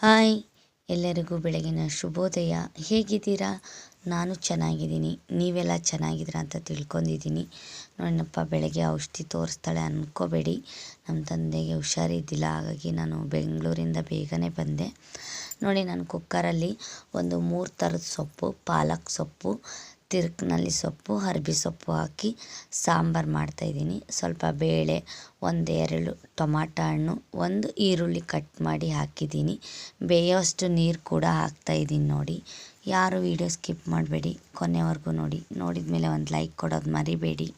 Hi, ಎಲ್ಲರಿಗೂ ಬೆಳಗಿನ ಶುಭೋದಯ. ಹೇಗಿದ್ದೀರಾ? ನಾನು ಚೆನ್ನಾಗಿದ್ದೀನಿ. ನೀವೆಲ್ಲ ಚೆನ್ನಾಗಿದ್ದೀರಾ ಅಂತ ತಿಳ್ಕೊಂಡಿದ್ದೀನಿ. ನನ್ನಪ್ಪ ಬೆಳಗ್ಗೆ ಔಷಧಿ ತೋರಿಸ್ತಾಳೆ ಅಂದ್ಕೋಬೇಡಿ. ನಮ್ಮ ತಂದೆಗೆ ಹುಷಾರಿದ್ದಿಲ್ಲ, ಹಾಗಾಗಿ ನಾನು ಬೆಂಗಳೂರಿಂದ ಬೇಗನೆ ಬಂದೆ. ನೋಡಿ, ನಾನು ಕುಕ್ಕರಲ್ಲಿ ಒಂದು 3 ಥರದ ಸೊಪ್ಪು, ಪಾಲಕ್ ಸೊಪ್ಪು, ತಿರ್ಕನಲ್ಲಿ ಸೊಪ್ಪು, ಅರ್ಬಿ ಸೊಪ್ಪು ಹಾಕಿ ಸಾಂಬಾರು ಮಾಡ್ತಾಯಿದ್ದೀನಿ. ಸ್ವಲ್ಪ ಬೇಳೆ, 1-2 ಟೊಮಾಟೊ ಹಣ್ಣು, 1 ಈರುಳ್ಳಿ ಕಟ್ ಮಾಡಿ ಹಾಕಿದ್ದೀನಿ. ಬೇಯೋಷ್ಟು ನೀರು ಕೂಡ ಹಾಕ್ತಾಯಿದ್ದೀನಿ. ನೋಡಿ, ಯಾರು ವೀಡಿಯೋ ಸ್ಕಿಪ್ ಮಾಡಬೇಡಿ, ಕೊನೆವರೆಗೂ ನೋಡಿ. ನೋಡಿದ ಮೇಲೆ ಒಂದು ಲೈಕ್ ಕೊಡೋದು ಮರಿಬೇಡಿ.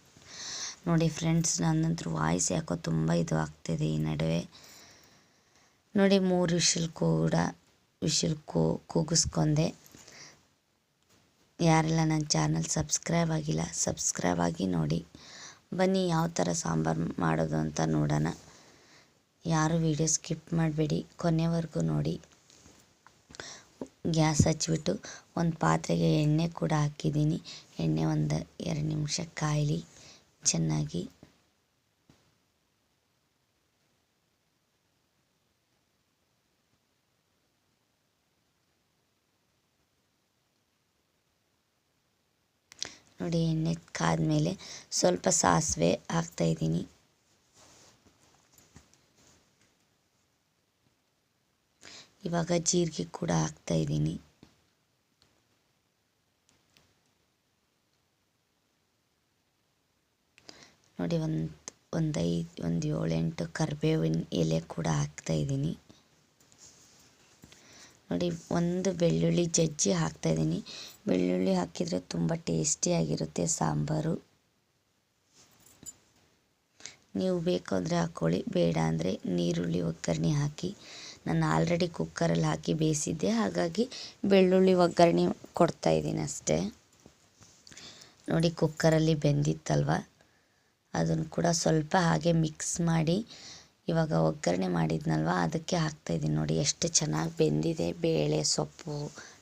ನೋಡಿ ಫ್ರೆಂಡ್ಸ್, ನನ್ನಂತರೂ ವಾಯ್ಸ್ ಯಾಕೋ ತುಂಬ ಇದು ಆಗ್ತಿದೆ ಈ ನಡುವೆ. ನೋಡಿ, 3 ವಿಷಲ್ ಕೂಗಿಸ್ಕೊಂಡೆ. ಯಾರೆಲ್ಲ ನನ್ನ ಚಾನಲ್ ಸಬ್ಸ್ಕ್ರೈಬ್ ಆಗಿಲ್ಲ, ಸಬ್ಸ್ಕ್ರೈಬ್ ಆಗಿ ನೋಡಿ. ಬನ್ನಿ ಯಾವ ಥರ ಸಾಂಬಾರು ಮಾಡೋದು ಅಂತ ನೋಡೋಣ. ಯಾರು ವಿಡಿಯೋ ಸ್ಕಿಪ್ ಮಾಡಬೇಡಿ, ಕೊನೆವರೆಗೂ ನೋಡಿ. ಗ್ಯಾಸ್ ಹಚ್ಬಿಟ್ಟು ಒಂದು ಪಾತ್ರೆಗೆ ಎಣ್ಣೆ ಕೂಡ ಹಾಕಿದ್ದೀನಿ. ಎಣ್ಣೆ 1-2 ನಿಮಿಷ ಕಾಯಲಿ ಚೆನ್ನಾಗಿ. ನೋಡಿ, ಎಣ್ಣೆ ಕಾದ್ಮೇಲೆ ಸ್ವಲ್ಪ ಸಾಸಿವೆ ಹಾಕ್ತಾಯಿದ್ದೀನಿ. ಇವಾಗ ಜೀರಿಗೆ ಕೂಡ ಹಾಕ್ತಾಯಿದ್ದೀನಿ. ನೋಡಿ, ಒಂದು 7-8 ಕರಿಬೇವಿನ ಎಲೆ ಕೂಡ ಹಾಕ್ತಾಯಿದ್ದೀನಿ. ನೋಡಿ, 1 ಬೆಳ್ಳುಳ್ಳಿ ಜಜ್ಜಿ ಹಾಕ್ತಾಯಿದ್ದೀನಿ. ಬೆಳ್ಳುಳ್ಳಿ ಹಾಕಿದರೆ ತುಂಬ ಟೇಸ್ಟಿಯಾಗಿರುತ್ತೆ ಸಾಂಬಾರು. ನೀವು ಬೇಕು ಅಂದರೆ ಹಾಕ್ಕೊಳ್ಳಿ, ಬೇಡ ಅಂದರೆ ನೀರುಳ್ಳಿ ಒಗ್ಗರಣೆ ಹಾಕಿ. ನಾನು ಆಲ್ರೆಡಿ ಕುಕ್ಕರಲ್ಲಿ ಹಾಕಿ ಬೇಯಿಸಿದ್ದೆ, ಹಾಗಾಗಿ ಬೆಳ್ಳುಳ್ಳಿ ಒಗ್ಗರಣೆ ಕೊಡ್ತಾಯಿದ್ದೀನಿ ಅಷ್ಟೇ. ನೋಡಿ, ಕುಕ್ಕರಲ್ಲಿ ಬೆಂದಿತ್ತಲ್ವ, ಅದನ್ನು ಕೂಡ ಸ್ವಲ್ಪ ಹಾಗೆ ಮಿಕ್ಸ್ ಮಾಡಿ ಇವಾಗ ಒಗ್ಗರಣೆ ಮಾಡಿದ್ನಲ್ವ ಅದಕ್ಕೆ ಹಾಕ್ತಾಯಿದ್ದೀನಿ. ನೋಡಿ ಎಷ್ಟು ಚೆನ್ನಾಗಿ ಬೆಂದಿದೆ ಬೇಳೆ, ಸೊಪ್ಪು,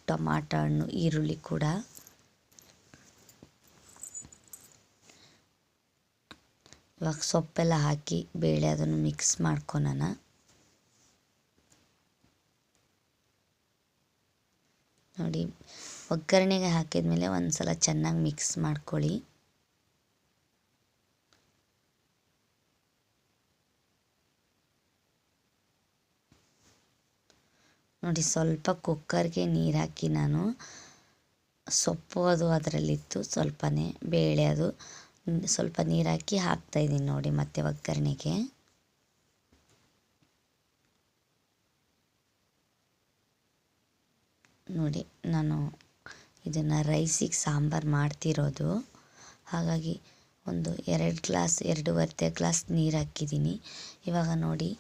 ಟೊಮಾಟೊ ಹಣ್ಣು, ಈರುಳ್ಳಿ ಕೂಡ. ಇವಾಗ ಸೊಪ್ಪೆಲ್ಲ ಹಾಕಿ ಬೇಳೆ ಅದನ್ನು ಮಿಕ್ಸ್ ಮಾಡ್ಕೊಳೋಣ. ನೋಡಿ, ಒಗ್ಗರಣೆಗೆ ಹಾಕಿದ್ಮೇಲೆ ಒಂದು ಸಲ ಚೆನ್ನಾಗಿ ಮಿಕ್ಸ್ ಮಾಡ್ಕೊಳ್ಳಿ. ನೋಡಿ, ಸ್ವಲ್ಪ ಕುಕ್ಕರ್ಗೆ ನೀರು ಹಾಕಿ ನಾನು ಸೊಪ್ಪು ಅದು ಅದರಲ್ಲಿತ್ತು, ಸ್ವಲ್ಪನೇ ಬೇಳೆ ಅದು ಸ್ವಲ್ಪ ನೀರು ಹಾಕಿ ಹಾಕ್ತಾಯಿದ್ದೀನಿ. ನೋಡಿ, ಮತ್ತೆ ಒಗ್ಗರಣೆಗೆ ನೋಡಿ, ನಾನು ಇದನ್ನು ರೈಸಿಗೆ ಸಾಂಬಾರು ಮಾಡ್ತಿರೋದು, ಹಾಗಾಗಿ ಒಂದು 2-2.5 ಗ್ಲಾಸ್ ನೀರು ಹಾಕಿದ್ದೀನಿ. ಇವಾಗ ನೋಡಿ,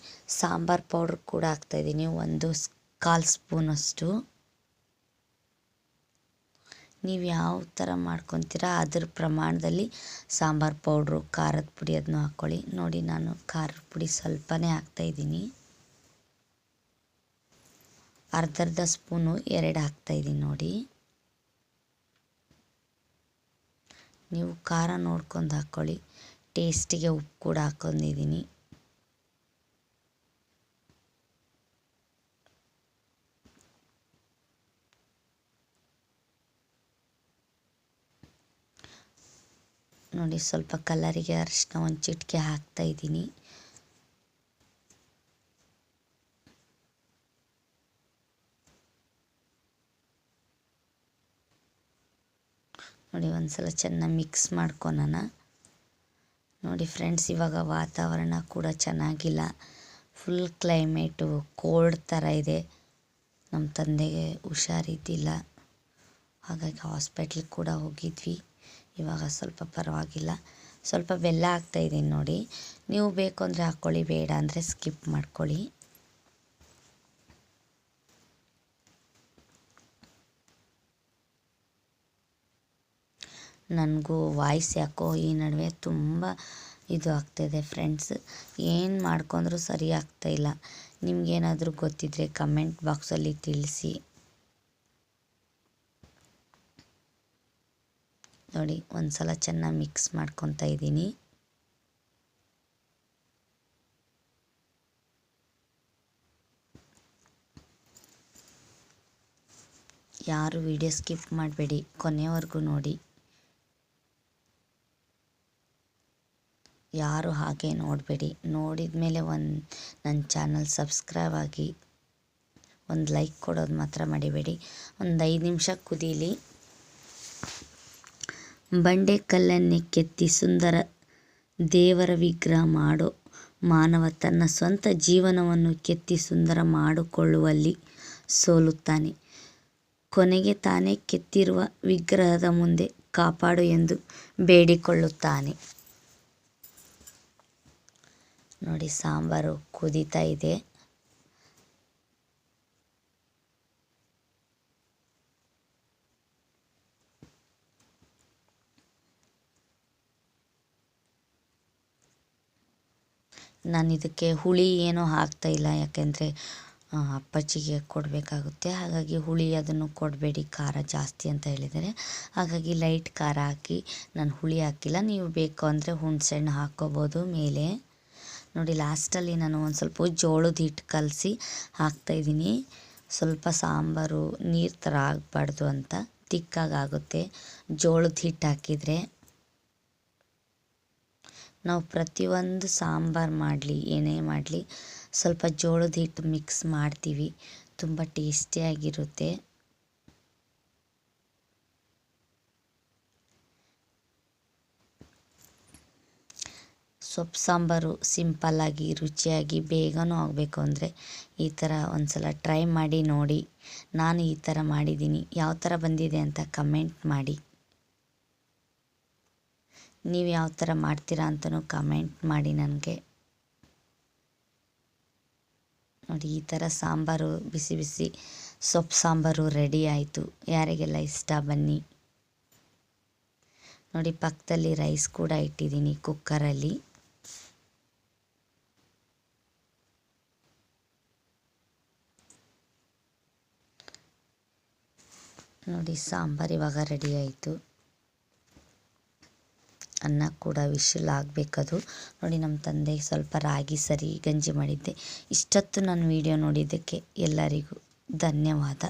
ಸಾಂಬಾರು ಪೌಡ್ರ್ ಕೂಡ ಹಾಕ್ತಾಯಿದ್ದೀನಿ, 1/4 ಸ್ಪೂನಷ್ಟು. ನೀವು ಯಾವ ಥರ ಮಾಡ್ಕೊತೀರಾ ಅದ್ರ ಪ್ರಮಾಣದಲ್ಲಿ ಸಾಂಬಾರು ಪೌಡ್ರು, ಖಾರದ ಪುಡಿ ಅದನ್ನು ಹಾಕ್ಕೊಳ್ಳಿ. ನೋಡಿ, ನಾನು ಖಾರದ ಪುಡಿ ಸ್ವಲ್ಪನೇ ಹಾಕ್ತಾಯಿದ್ದೀನಿ. ಅರ್ಧ ಸ್ಪೂನು 2 ಹಾಕ್ತಾಯಿದ್ದೀನಿ. ನೋಡಿ, ನೀವು ಖಾರ ನೋಡ್ಕೊಂಡು ಹಾಕ್ಕೊಳ್ಳಿ. ಟೇಸ್ಟಿಗೆ ಉಪ್ಪು ಕೂಡ ಹಾಕ್ಕೊಂಡಿದ್ದೀನಿ. ನೋಡಿ, ಸ್ವಲ್ಪ ಕಲರಿಗೆ ಅರಿಶಿನ 1 ಚಿಟಿಕೆ ಹಾಕ್ತಾಯಿದ್ದೀನಿ. ನೋಡಿ, ಒಂದು ಸಲ ಚೆನ್ನಾಗಿ ಮಿಕ್ಸ್ ಮಾಡ್ಕೊಳೋಣ. ನೋಡಿ ಫ್ರೆಂಡ್ಸ್, ಇವಾಗ ವಾತಾವರಣ ಕೂಡ ಚೆನ್ನಾಗಿಲ್ಲ, ಫುಲ್ ಕ್ಲೈಮೇಟು ಕೋಲ್ಡ್ ಥರ ಇದೆ. ನಮ್ಮ ತಂದೆಗೆ ಹುಷಾರಿದ್ದಿಲ್ಲ, ಹಾಗಾಗಿ ಹಾಸ್ಪಿಟ್ಲಿಗೆ ಕೂಡ ಹೋಗಿದ್ವಿ. ಇವಾಗ ಸ್ವಲ್ಪ ಪರವಾಗಿಲ್ಲ. ಸ್ವಲ್ಪ ಬೆಲ್ಲ ಹಾಕ್ತಾಯಿದ್ದೀನಿ. ನೋಡಿ, ನೀವು ಬೇಕು ಅಂದರೆ ಹಾಕ್ಕೊಳ್ಳಿ, ಬೇಡ ಅಂದರೆ ಸ್ಕಿಪ್ ಮಾಡ್ಕೊಳ್ಳಿ. ನನಗೂ ವಾಯ್ಸ್ ಯಾಕೋ ಈ ನಡುವೆ ತುಂಬ ಇದು ಆಗ್ತಾಯಿದೆ ಫ್ರೆಂಡ್ಸ್. ಏನು ಮಾಡ್ಕೊಂಡ್ರೂ ಸರಿ ಆಗ್ತಾಯಿಲ್ಲ. ನಿಮಗೇನಾದರೂ ಗೊತ್ತಿದ್ದರೆ ಕಮೆಂಟ್ ಬಾಕ್ಸಲ್ಲಿ ತಿಳಿಸಿ. ನೋಡಿ, ಒಂದು ಸಲ ಚೆನ್ನಾಗಿ ಮಿಕ್ಸ್ ಮಾಡ್ಕೊತಾ ಇದ್ದೀನಿ. ಯಾರು ವಿಡಿಯೋ ಸ್ಕಿಪ್ ಮಾಡಬೇಡಿ, ಕೊನೆಯವರೆಗೂ ನೋಡಿ. ಯಾರು ಹಾಗೆ ನೋಡಬೇಡಿ. ನೋಡಿದ ಮೇಲೆ ನನ್ನ ಚಾನಲ್ ಸಬ್ಸ್ಕ್ರೈಬ್ ಆಗಿ ಒಂದು ಲೈಕ್ ಕೊಡೋದು ಮಾತ್ರ ಮರಿಬೇಡಿ. ಒಂದು 5 ನಿಮಿಷ ಕುದೀಲಿ. ಬಂಡೆ ಕಲ್ಲನ್ನೇ ಕೆತ್ತಿ ಸುಂದರ ದೇವರ ವಿಗ್ರಹ ಮಾಡೋ ಮಾನವ ತನ್ನ ಸ್ವಂತ ಜೀವನವನ್ನು ಕೆತ್ತಿ ಸುಂದರ ಮಾಡಿಕೊಳ್ಳುವಲ್ಲಿ ಸೋಲುತ್ತಾನೆ. ಕೊನೆಗೆ ತಾನೇ ಕೆತ್ತಿರುವ ವಿಗ್ರಹದ ಮುಂದೆ ಕಾಪಾಡು ಎಂದು ಬೇಡಿಕೊಳ್ಳುತ್ತಾನೆ. ನೋಡಿ, ಸಾಂಬಾರು ಕುದೀತಾ ಇದೆ. ನಾನು ಇದಕ್ಕೆ ಹುಳಿ ಏನೂ ಹಾಕ್ತಾಯಿಲ್ಲ, ಯಾಕೆಂದರೆ ಅಪ್ಪಾಜಿಗೆ ಕೊಡಬೇಕಾಗುತ್ತೆ. ಹಾಗಾಗಿ ಹುಳಿ ಅದನ್ನು ಕೊಡಬೇಡಿ, ಖಾರ ಜಾಸ್ತಿ ಅಂತ ಹೇಳಿದ್ದಾರೆ. ಹಾಗಾಗಿ ಲೈಟ್ ಖಾರ ಹಾಕಿ, ನಾನು ಹುಳಿ ಹಾಕಿಲ್ಲ. ನೀವು ಬೇಕು ಅಂದರೆ ಹುಣಸೆಹಣ್ಣು ಹಾಕ್ಕೋಬೋದು ಮೇಲೆ. ನೋಡಿ, ಲಾಸ್ಟಲ್ಲಿ ನಾನು ಒಂದು ಸ್ವಲ್ಪ ಜೋಳದ ಹಿಟ್ಟು ಕಲಸಿ ಹಾಕ್ತಾಯಿದ್ದೀನಿ. ಸ್ವಲ್ಪ ಸಾಂಬಾರು ನೀರು ಥರ ಆಗಬಾರ್ದು ಅಂತ, ತಿಕ್ಕಾಗುತ್ತೆ ಜೋಳದ ಹಿಟ್ಟು ಹಾಕಿದರೆ. ನಾವು ಪ್ರತಿಯೊಂದು ಸಾಂಬಾರು ಮಾಡಲಿ, ಏನೇ ಮಾಡಲಿ, ಸ್ವಲ್ಪ ಜೋಳದ ಹಿಟ್ಟು ಮಿಕ್ಸ್ ಮಾಡ್ತೀವಿ. ತುಂಬ ಟೇಸ್ಟಿಯಾಗಿರುತ್ತೆ. ಸೊಪ್ಪು ಸಾಂಬಾರು ಸಿಂಪಲ್ಲಾಗಿ, ರುಚಿಯಾಗಿ, ಬೇಗನೂ ಆಗಬೇಕು ಅಂದರೆ ಈ ಥರ ಒಂದು ಸಲ ಟ್ರೈ ಮಾಡಿ ನೋಡಿ. ನಾನು ಈ ಥರ ಮಾಡಿದ್ದೀನಿ. ಯಾವ ಥರ ಬಂದಿದೆ ಅಂತ ಕಮೆಂಟ್ ಮಾಡಿ. ನೀವು ಯಾವ ಥರ ಮಾಡ್ತೀರಾ ಅಂತಲೂ ಕಮೆಂಟ್ ಮಾಡಿ ನನಗೆ. ನೋಡಿ, ಈ ಥರ ಸಾಂಬಾರು, ಬಿಸಿ ಬಿಸಿ ಸೊಪ್ಪು ಸಾಂಬಾರು ರೆಡಿ ಆಯಿತು. ಯಾರಿಗೆಲ್ಲ ಇಷ್ಟ ಬನ್ನಿ. ನೋಡಿ, ಪಕ್ಕದಲ್ಲಿ ರೈಸ್ ಕೂಡ ಇಟ್ಟಿದ್ದೀನಿ ಕುಕ್ಕರಲ್ಲಿ. ನೋಡಿ, ಸಾಂಬಾರು ಇವಾಗ ರೆಡಿ ಆಯಿತು. ಅನ್ನ ಕೂಡ ವಿಶಲ್ ಆಗಬೇಕದು. ನೋಡಿ, ನಮ್ಮ ತಂದೆಗೆ ಸ್ವಲ್ಪ ರಾಗಿ ಸರಿ ಗಂಜಿ ಮಾಡಿದ್ದೆ. ಇಷ್ಟೊತ್ತು ನನ್ನ ವಿಡಿಯೋ ನೋಡಿದ್ದಕ್ಕೆ ಎಲ್ಲರಿಗೂ ಧನ್ಯವಾದ.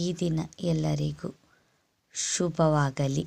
ಈ ದಿನ ಎಲ್ಲರಿಗೂ ಶುಭವಾಗಲಿ.